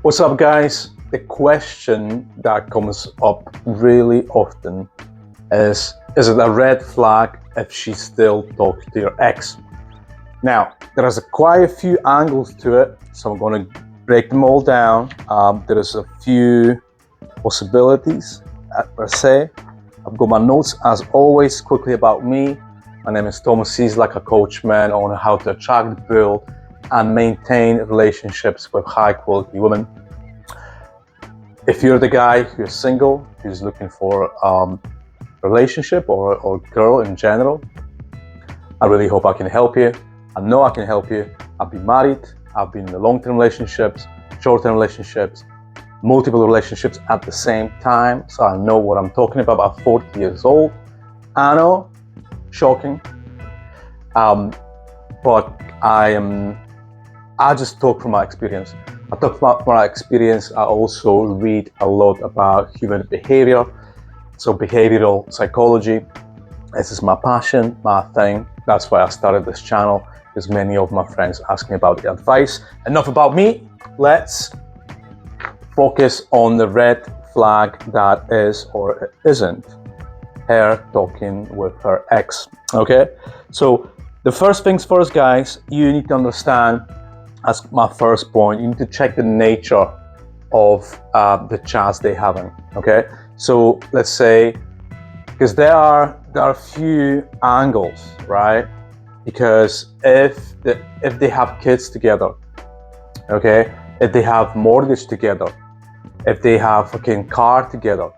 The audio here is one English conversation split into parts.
What's up, guys? The question that comes up really often is it a red flag if she still talks to your ex? Now, there is quite a few angles to it, so I'm going to break them all down. There is a few possibilities per se. I've got my notes as always. Quickly about me. My name is Thomas. He's like a coach, man, on how to attract, build, and maintain relationships with high quality women. If you're the guy who's single, who's looking for a relationship or girl in general, I really hope I can help you. I know I can help you. I've been married. I've been in long-term relationships, short-term relationships, multiple relationships at the same time. So I know what I'm talking about. I'm 40 years old. I know, shocking. But I just talk from my experience. I talk about my experience. I also read a lot about human behavior. So behavioral psychology. This is my passion, my thing. That's why I started this channel, because many of my friends ask me about the advice. Enough about me. Let's focus on the red flag that is or isn't her talking with her ex. Okay? So the first things first, guys, you need to understand, as my first point, you need to check the nature of the chats they having. Okay? So let's say, because there are a few angles, right? Because if they have kids together, okay, if they have mortgage together, if they have fucking car together,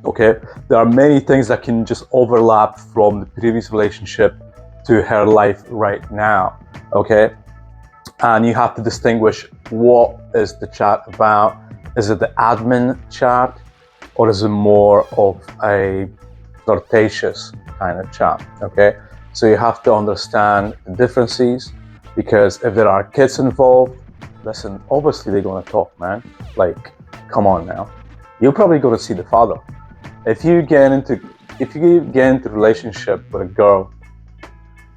okay, there are many things that can just overlap from the previous relationship to her life right now, okay? And you have to distinguish what is the chat about. Is it the admin chat, or is it more of a flirtatious kind of chat, okay? So you have to understand the differences, because if there are kids involved, listen, obviously they're gonna talk, man. Like, come on now. You're probably gonna see the father. If you get into a relationship with a girl,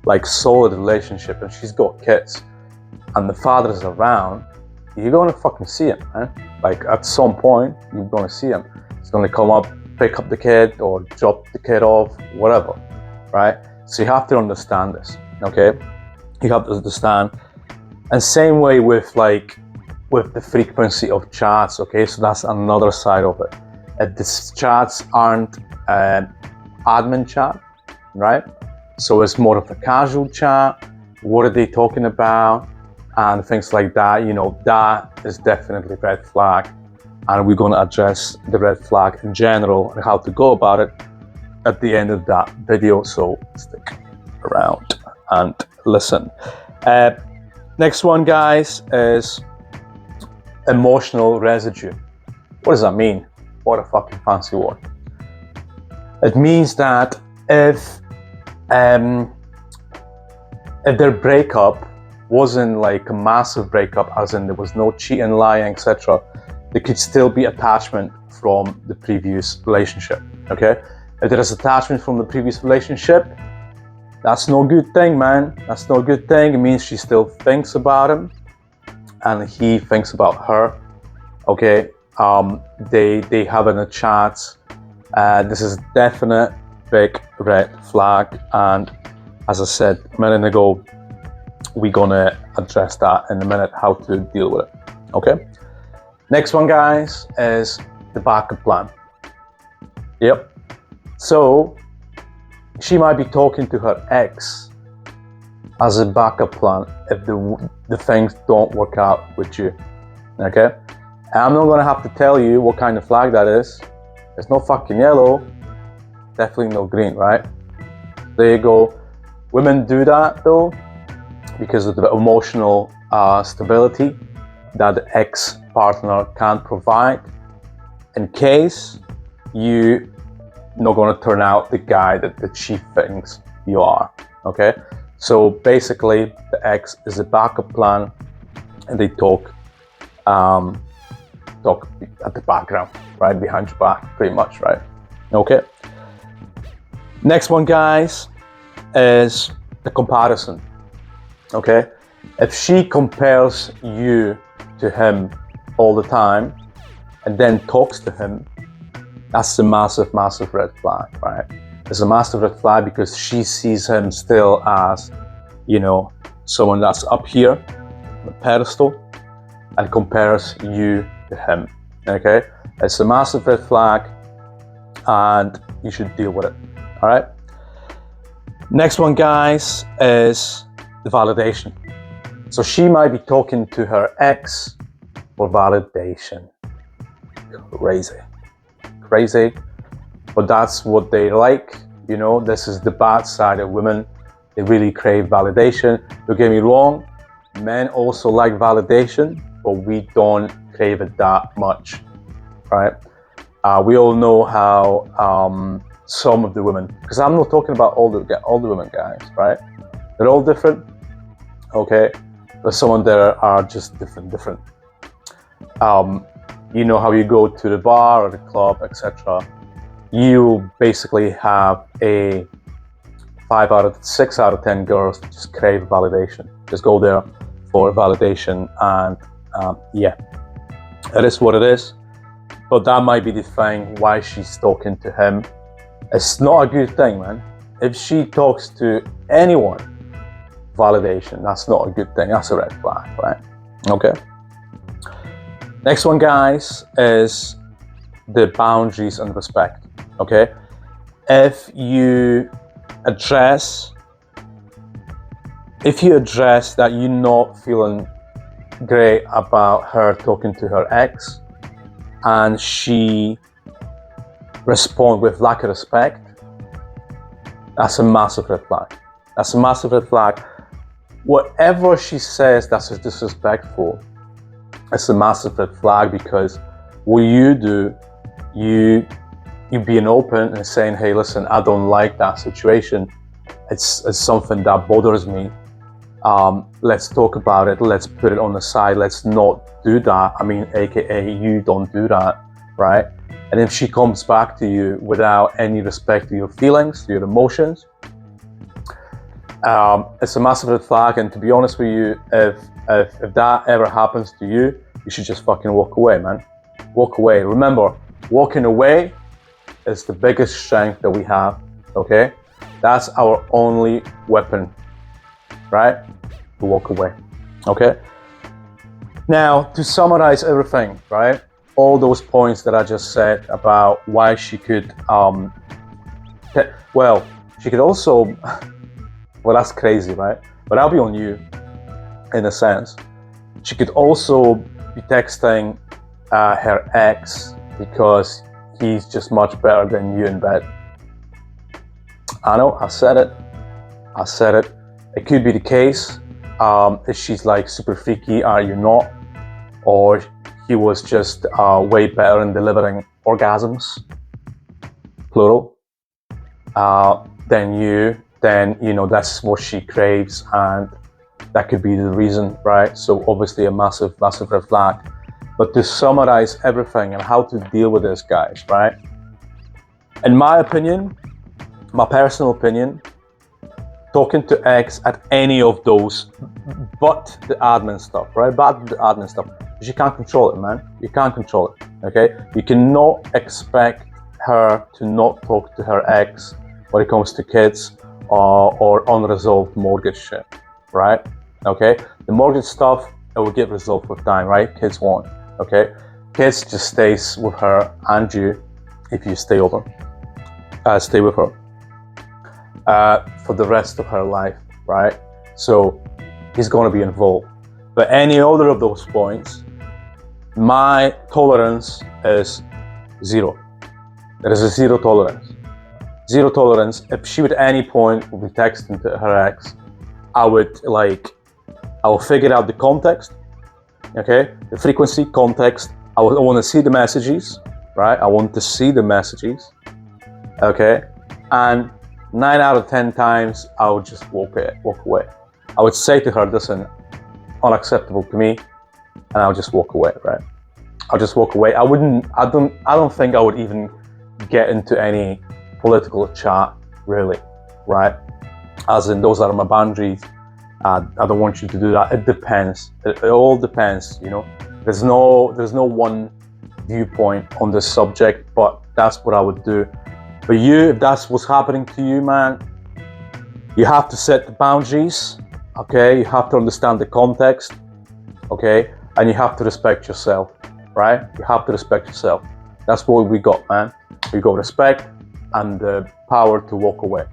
like solid relationship, and she's got kids, and the father is around, you're gonna fucking see him, man. Like at some point, you're gonna see him. He's gonna come up, pick up the kid, or drop the kid off, whatever, right? So you have to understand this, okay? You have to understand. And same way with the frequency of chats, okay? So that's another side of it. If the chats aren't admin chat, right? So it's more of a casual chat. What are they talking about? And things like that, you know, that is definitely red flag. And we're gonna address the red flag in general and how to go about it at the end of that video. So stick around and listen. Next one, guys, is emotional residue. What does that mean? What a fucking fancy word. It means that if their breakup wasn't like a massive breakup, as in there was no cheating, lying, etc., there could still be attachment from the previous relationship, okay? If there is attachment from the previous relationship, that's no good thing, man. That's no good thing. It means she still thinks about him and he thinks about her, okay? They having a chat. This is definite big red flag. And as I said a minute ago, we're gonna address that in a minute, how to deal with it, okay? Next one, guys, is the backup plan. Yep. So she might be talking to her ex as a backup plan if the things don't work out with you, okay? And I'm not gonna have to tell you what kind of flag that is. It's no fucking yellow, definitely no green, right? There you go. Women do that though because of the emotional stability that the ex-partner can't provide, in case you not going to turn out the guy that she thinks you are, okay? So basically, the ex is a backup plan, and they talk at the background, right behind your back, pretty much, right? Okay. Next one, guys, is the comparison. Okay, if she compares you to him all the time and then talks to him, that's a massive, massive red flag, right? It's a massive red flag because she sees him still as, you know, someone that's up here on the pedestal and compares you to him, okay? It's a massive red flag and you should deal with it, all right? Next one, guys, is the validation. So she might be talking to her ex for validation. Crazy, but that's what they like. You know, this is the bad side of women. They really crave validation. Don't get me wrong, men also like validation, but we don't crave it that much, right? We all know how some of the women, because I'm not talking about all the women, guys, right? They're all different, okay? But some of them are just different. You know how you go to the bar or the club, etc. You basically have a 6 out of 10 girls that just crave validation. Just go there for validation, and yeah, it is what it is. But that might be the thing why she's talking to him. It's not a good thing, man. If she talks to anyone, validation, that's not a good thing. That's a red flag, right? Okay. Next one, guys, is the boundaries and respect, okay? If you address that you're not feeling great about her talking to her ex and she responds with lack of respect, that's a massive red flag. That's a massive red flag. Whatever she says that's disrespectful, it's a massive red flag, because what you do, you being open and saying, hey, listen, I don't like that situation. It's something that bothers me. Let's talk about it. Let's put it on the side. Let's not do that. I mean, AKA you don't do that, right? And if she comes back to you without any respect to your feelings, to your emotions, it's a massive red flag. And to be honest with you, if that ever happens to you, you should just fucking walk away, man. Walk away. Remember, walking away is the biggest strength that we have, okay? That's our only weapon, right? To walk away, okay? Now, to summarize everything, right? All those points that I just said about why she could, she could also, well, that's crazy, right? But I'll be on you, in a sense. She could also be texting her ex because he's just much better than you in bed. I know, I said it. It could be the case. If she's like super freaky, are you not? Or he was just way better in delivering orgasms, plural, than you, then, you know, that's what she craves, and that could be the reason, right? So obviously a massive, massive red flag. But to summarize everything and how to deal with this, guys, right? In my opinion, my personal opinion, talking to ex at any of those, but the admin stuff, right? But the admin stuff, because you can't control it, man. You can't control it, okay? You cannot expect her to not talk to her ex when it comes to kids or unresolved mortgage shit, right? Okay? The mortgage stuff, it will get resolved with time, right? Kids won't, okay? Kids just stays with her and you if you stay with her for the rest of her life, right? So he's going to be involved. But any other of those points, my tolerance is zero. There is a zero tolerance. Zero tolerance. If she at any point will be texting to her ex, I will figure out the context, okay? The frequency, context. I want to see the messages, right? I want to see the messages, okay? And 9 out of 10 times, I would just walk away. I would say to her, listen, unacceptable to me, and I'll just walk away, right? I'll just walk away. I don't think I would even get into any political chat, really, right? As in, those are my boundaries. I don't want you to do that. It depends. It all depends, you know. There's no one viewpoint on this subject, but that's what I would do. For you, if that's what's happening to you, man, you have to set the boundaries, okay? You have to understand the context, okay? And you have to respect yourself, right? You have to respect yourself. That's what we got, man. We got respect and the power to walk away,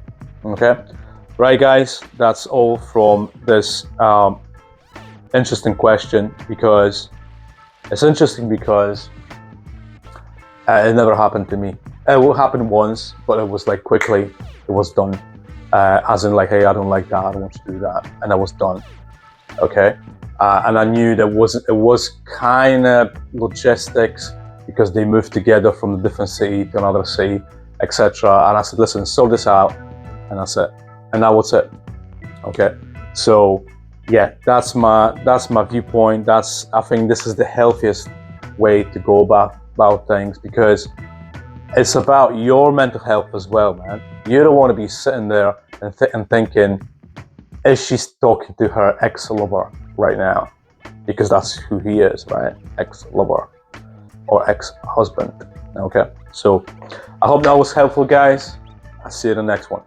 okay? Right, guys, that's all from this interesting question, because it's interesting because it never happened to me. It will happen once, but it was like quickly, it was done. As in like, hey, I don't like that, I don't want to do that, and I was done. Okay, and I knew that it was kind of logistics, because they moved together from a different city to another city, etc. And I said, listen, sort this out, and that's it. And that was it. Okay, so yeah, that's my viewpoint. I think this is the healthiest way to go about things, because it's about your mental health as well, man. You don't want to be sitting there and thinking, is she talking to her ex-lover right now? Because that's who he is, right? Ex-lover or ex-husband. Okay, so I hope that was helpful, guys. I'll see you in the next one.